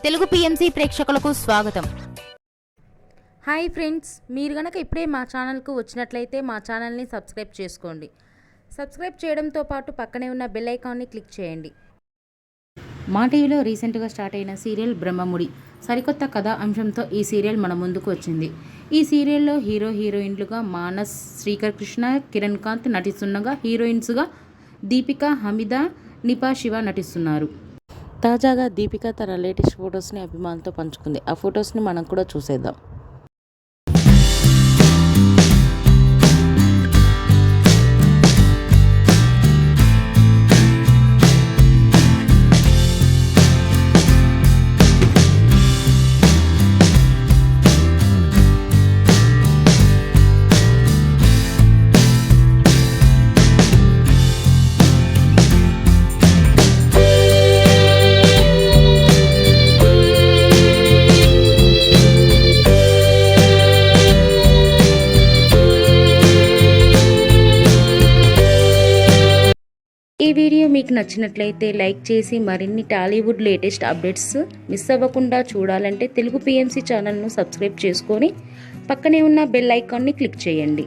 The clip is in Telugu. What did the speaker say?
తెలుగు పిఎంసి ప్రేక్షకులకు స్వాగతం. హాయ్ ఫ్రెండ్స్, మీరు గనక ఇప్పుడే మా ఛానల్కు వచ్చినట్లయితే మా ఛానల్ని సబ్స్క్రైబ్ చేసుకోండి. సబ్స్క్రైబ్ చేయడంతో పాటు పక్కనే ఉన్న బెల్ ఐకాన్ని క్లిక్ చేయండి. మా టీవీలో రీసెంట్గా స్టార్ట్ అయిన సీరియల్ బ్రహ్మముడి సరికొత్త కథా అంశంతో ఈ సీరియల్ మన ముందుకు వచ్చింది. ఈ సీరియల్లో హీరోయిన్లుగా మానస్, శ్రీకర్ కృష్ణ, కిరణ్ కాంత్ నటిస్తుండగా హీరోయిన్స్గా దీపిక, హమీద, నిపా శివ నటిస్తున్నారు. తాజాగా దీపిక తన లేటెస్ట్ ఫొటోస్ని అభిమానులతో పంచుకుంది. ఆ ఫొటోస్ని మనం కూడా చూసేద్దాం. ఈ వీడియో మీకు నచ్చినట్లయితే లైక్ చేసి మరిన్ని టాలీవుడ్ లేటెస్ట్ అప్డేట్స్ మిస్ అవ్వకుండా చూడాలంటే తెలుగు పిఎంసి ఛానల్ను సబ్స్క్రైబ్ చేసుకొని పక్కనే ఉన్న బెల్ ఐకాన్ని క్లిక్ చేయండి.